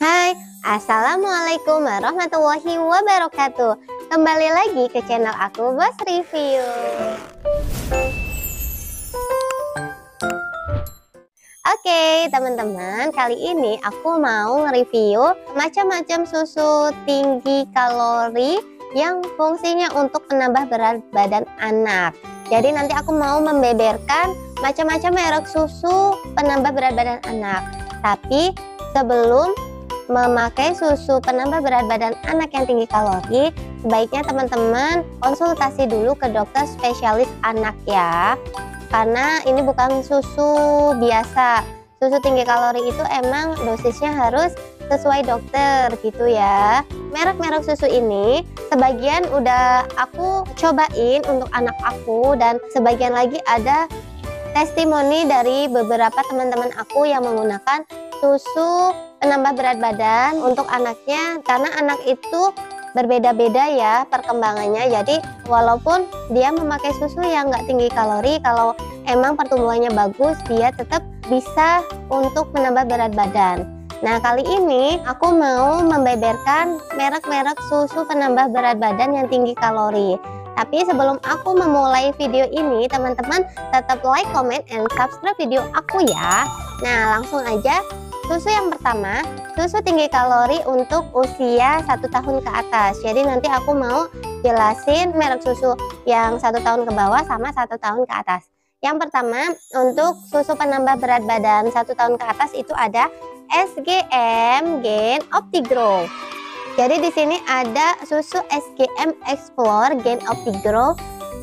Hai, Assalamualaikum warahmatullahi wabarakatuh. Kembali lagi ke channel aku, Bos Review. Oke, teman-teman, kali ini aku mau nge-review macam-macam susu tinggi kalori yang fungsinya untuk menambah berat badan anak. Jadi nanti aku mau membeberkan macam-macam merek susu penambah berat badan anak. Tapi sebelum memakai susu penambah berat badan anak yang tinggi kalori, sebaiknya teman-teman konsultasi dulu ke dokter spesialis anak ya. Karena ini bukan susu biasa. Susu tinggi kalori itu emang dosisnya harus sesuai dokter gitu ya. Merek-merek susu ini sebagian udah aku cobain untuk anak aku, dan sebagian lagi ada testimoni dari beberapa teman-teman aku yang menggunakan susu penambah berat badan untuk anaknya, karena anak itu berbeda-beda ya perkembangannya. Jadi walaupun dia memakai susu yang nggak tinggi kalori, kalau emang pertumbuhannya bagus, dia tetap bisa untuk menambah berat badan. Nah, kali ini aku mau membeberkan merek-merek susu penambah berat badan yang tinggi kalori. Tapi sebelum aku memulai video ini, teman-teman tetap like, comment, and subscribe video aku ya. Nah, langsung aja. Susu yang pertama, susu tinggi kalori untuk usia 1 tahun ke atas. Jadi nanti aku mau jelasin merek susu yang 1 tahun ke bawah sama 1 tahun ke atas. Yang pertama, untuk susu penambah berat badan 1 tahun ke atas itu ada SGM Gain Optigrow. Jadi di sini ada susu SGM Explore Gain Optigrow.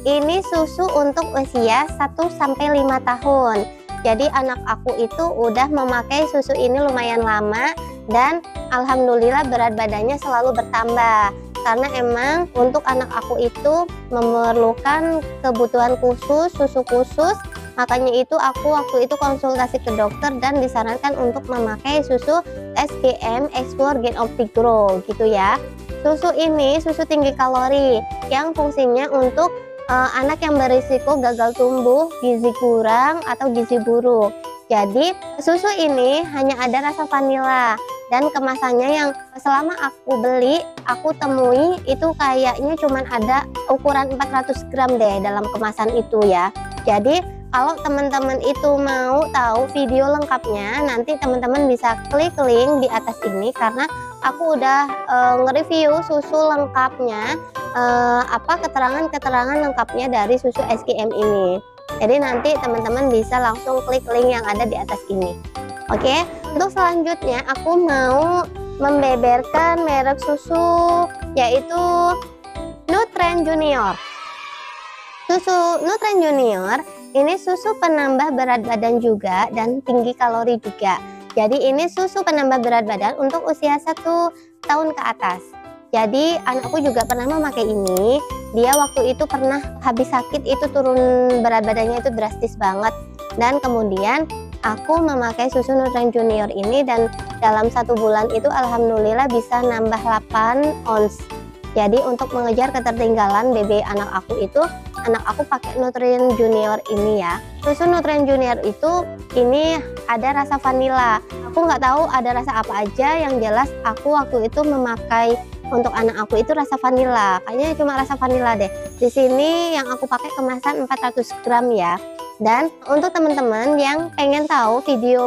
Ini susu untuk usia 1-5 tahun. Jadi anak aku itu udah memakai susu ini lumayan lama, dan alhamdulillah berat badannya selalu bertambah. Karena emang untuk anak aku itu memerlukan kebutuhan khusus, susu khusus. Makanya itu aku waktu itu konsultasi ke dokter dan disarankan untuk memakai susu SGM Explore Gain Optigrow gitu ya. Susu ini susu tinggi kalori yang fungsinya untuk anak yang berisiko gagal tumbuh, gizi kurang, atau gizi buruk. Jadi susu ini hanya ada rasa vanila, dan kemasannya yang selama aku beli, aku temui itu kayaknya cuman ada ukuran 400 gram deh dalam kemasan itu ya. Jadi kalau teman-teman itu mau tahu video lengkapnya, nanti teman-teman bisa klik link di atas ini, karena aku udah nge-review susu lengkapnya, keterangan-keterangan lengkapnya dari susu SGM ini. Jadi nanti teman-teman bisa langsung klik link yang ada di atas ini. Oke, untuk selanjutnya aku mau membeberkan merek susu yaitu Nutren Junior. Susu Nutren Junior ini susu penambah berat badan juga dan tinggi kalori juga. Jadi ini susu penambah berat badan untuk usia 1 tahun ke atas. Jadi anakku juga pernah memakai ini. Dia waktu itu pernah habis sakit itu turun berat badannya itu drastis banget. Dan kemudian aku memakai susu Nutren Junior ini, dan dalam 1 bulan itu alhamdulillah bisa nambah 8 ons. Jadi untuk mengejar ketertinggalan BB anak aku itu, anak aku pakai Nutren Junior ini ya. Susu Nutren Junior itu ini ada rasa vanila. Aku nggak tahu ada rasa apa aja, yang jelas aku waktu itu memakai untuk anak aku itu rasa vanila. Kayaknya cuma rasa vanila deh. Di sini yang aku pakai kemasan 400 gram ya. Dan untuk teman-teman yang pengen tahu video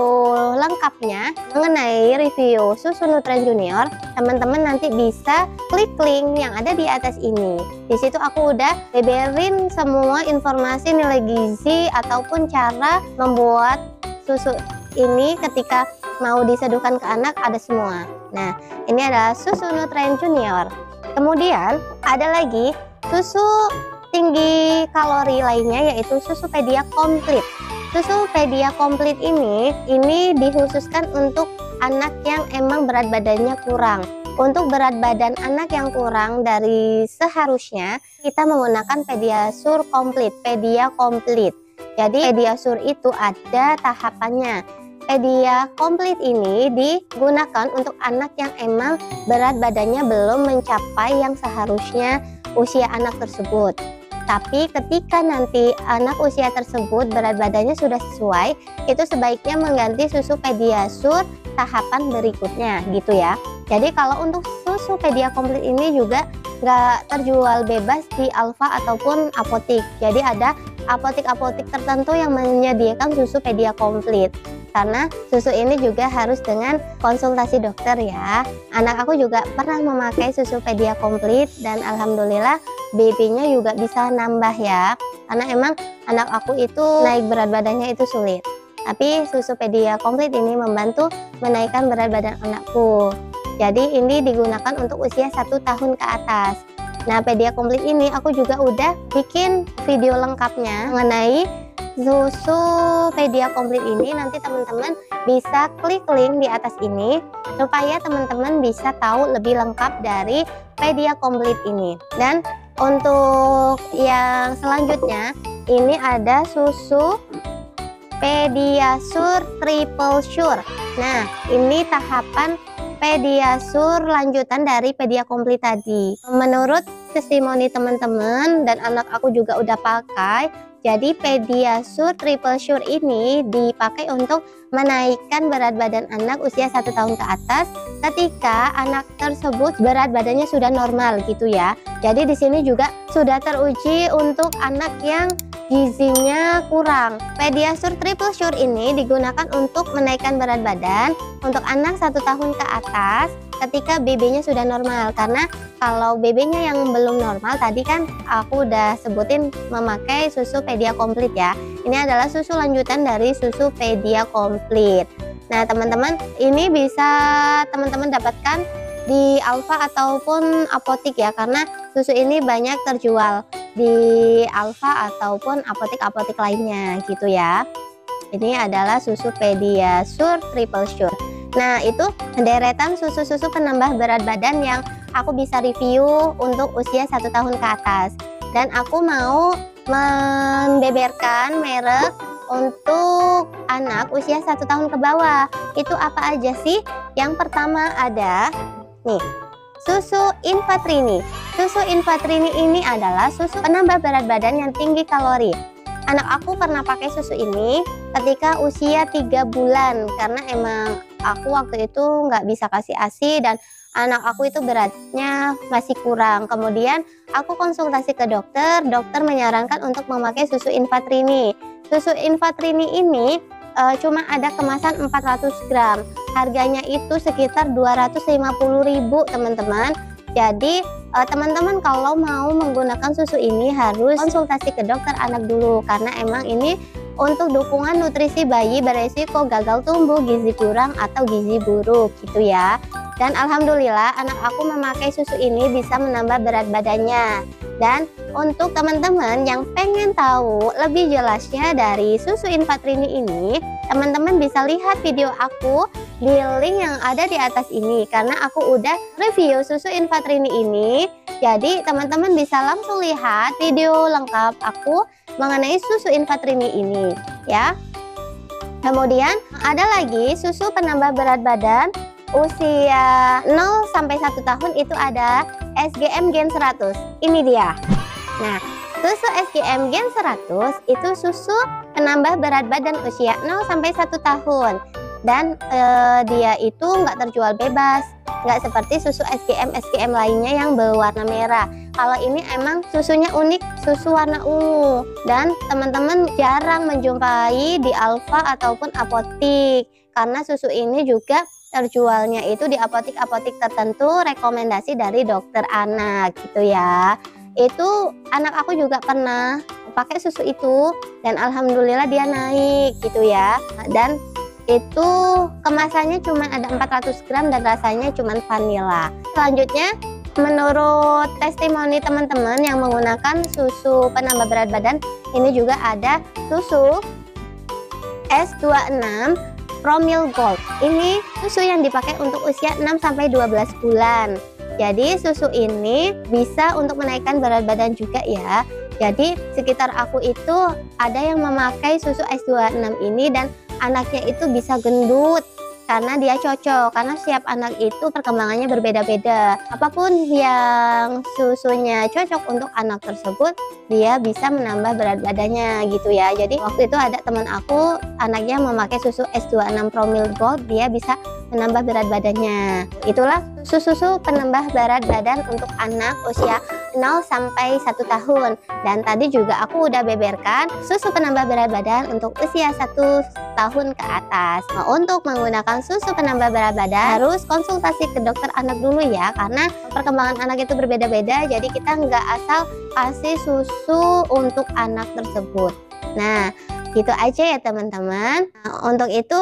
lengkapnya mengenai review susu Nutren Junior, teman-teman nanti bisa klik link yang ada di atas ini. Di situ aku udah beberin semua informasi nilai gizi ataupun cara membuat susu ini ketika mau diseduhkan ke anak, ada semua. Nah, ini adalah susu Nutren Junior. Kemudian ada lagi susu tinggi kalori lainnya yaitu susu Pedia Komplit. Susu Pedia Komplit ini dikhususkan untuk anak yang emang berat badannya kurang. Untuk berat badan anak yang kurang dari seharusnya, kita menggunakan Pediasure Komplit, Pedia Komplit. Jadi Pediasure itu ada tahapannya. Pedia Komplit ini digunakan untuk anak yang emang berat badannya belum mencapai yang seharusnya usia anak tersebut. Tapi ketika nanti anak usia tersebut berat badannya sudah sesuai, itu sebaiknya mengganti susu Pediasure tahapan berikutnya gitu ya. Jadi kalau untuk susu Pedia Komplit ini juga nggak terjual bebas di Alfa ataupun apotik. Jadi ada apotik-apotik tertentu yang menyediakan susu Pedia Komplit. Karena susu ini juga harus dengan konsultasi dokter ya. Anak aku juga pernah memakai susu Pedia Komplit dan alhamdulillah babynya juga bisa nambah ya. Karena emang anak aku itu naik berat badannya itu sulit. Tapi susu Pedia Komplit ini membantu menaikkan berat badan anakku. Jadi ini digunakan untuk usia 1 tahun ke atas. Nah, Pedia Komplit ini aku juga udah bikin video lengkapnya mengenai susu Pedia Komplit ini. Nanti teman-teman bisa klik link di atas ini supaya teman-teman bisa tahu lebih lengkap dari Pedia Komplit ini. Dan untuk yang selanjutnya ini ada susu Pediasure Triple Sure. Nah, ini tahapan Pediasure lanjutan dari Pedia Komplit tadi. Menurut testimoni teman-teman dan anak aku juga udah pakai, jadi Pediasure Triple Sure ini dipakai untuk menaikkan berat badan anak usia 1 tahun ke atas ketika anak tersebut berat badannya sudah normal gitu ya. Jadi di sini juga sudah teruji untuk anak yang gizinya kurang. Pediasure Triple Sure ini digunakan untuk menaikkan berat badan untuk anak 1 tahun ke atas ketika BB-nya sudah normal. Karena kalau BB-nya yang belum normal, tadi kan aku udah sebutin memakai susu Pedia Komplit ya. Ini adalah susu lanjutan dari susu Pedia Komplit. Nah teman-teman, ini bisa teman-teman dapatkan di Alfa ataupun apotik ya, karena susu ini banyak terjual di Alfa ataupun apotik-apotik lainnya gitu ya. Ini adalah susu Pediasure Triple Sure. Nah itu deretan susu-susu penambah berat badan yang aku bisa review untuk usia 1 tahun ke atas. Dan aku mau membeberkan merek untuk anak usia 1 tahun ke bawah. Itu apa aja sih? Yang pertama ada nih, susu Infatrini. Susu Infatrini ini adalah susu penambah berat badan yang tinggi kalori. Anak aku pernah pakai susu ini ketika usia 3 bulan karena emang aku waktu itu nggak bisa kasih ASI dan anak aku itu beratnya masih kurang. Kemudian aku konsultasi ke dokter, dokter menyarankan untuk memakai susu Infatrini. Susu Infatrini ini cuma ada kemasan 400 gram. Harganya itu sekitar 250.000 teman-teman. Jadi teman-teman kalau mau menggunakan susu ini harus konsultasi ke dokter anak dulu, karena emang ini untuk dukungan nutrisi bayi beresiko gagal tumbuh, gizi kurang atau gizi buruk gitu ya. Dan alhamdulillah anak aku memakai susu ini bisa menambah berat badannya. Dan untuk teman-teman yang pengen tahu lebih jelasnya dari susu Infatrini ini, teman-teman bisa lihat video aku di link yang ada di atas ini, karena aku udah review susu Infatrini ini. Jadi teman-teman bisa langsung lihat video lengkap aku mengenai susu Infatrini ini ya. Kemudian ada lagi susu penambah berat badan usia 0 sampai 1 tahun, itu ada SGM Gen 100. Ini dia. Nah, susu SGM Gen 100 itu susu penambah berat badan usia 0 sampai 1 tahun. Dan dia itu nggak terjual bebas, nggak seperti susu SGM lainnya yang berwarna merah. Kalau ini emang susunya unik, susu warna ungu, dan teman-teman jarang menjumpai di Alfa ataupun apotik, karena susu ini juga terjualnya itu di apotik-apotik tertentu, rekomendasi dari dokter anak gitu ya. Itu anak aku juga pernah pakai susu itu dan alhamdulillah dia naik gitu ya. Dan itu kemasannya cuma ada 400 gram dan rasanya cuma vanilla. Selanjutnya menurut testimoni teman-teman yang menggunakan susu penambah berat badan, ini juga ada susu S26 Promil Gold. Ini susu yang dipakai untuk usia 6 sampai 12 bulan. Jadi susu ini bisa untuk menaikkan berat badan juga ya. Jadi sekitar aku itu ada yang memakai susu S26 ini dan anaknya itu bisa gendut karena dia cocok, karena setiap anak itu perkembangannya berbeda-beda. Apapun yang susunya cocok untuk anak tersebut, dia bisa menambah berat badannya gitu ya. Jadi waktu itu ada teman aku, anaknya memakai susu S26 Pro Milk Gold, dia bisa menambah berat badannya. Itulah susu penambah berat badan untuk anak usia 0 sampai 1 tahun. Dan tadi juga aku udah beberkan susu penambah berat badan untuk usia 1 tahun ke atas. Nah, untuk menggunakan susu penambah berat badan harus konsultasi ke dokter anak dulu ya, karena perkembangan anak itu berbeda-beda, jadi kita nggak asal kasih susu untuk anak tersebut. Nah, gitu aja ya teman-teman. Nah, untuk itu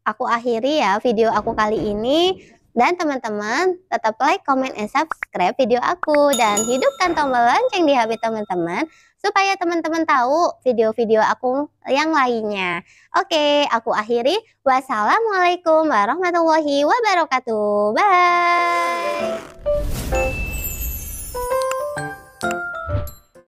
aku akhiri ya video aku kali ini. Dan teman-teman tetap like, comment, and subscribe video aku. Dan hidupkan tombol lonceng di HP teman-teman supaya teman-teman tahu video-video aku yang lainnya. Oke, aku akhiri. Wassalamualaikum warahmatullahi wabarakatuh. Bye.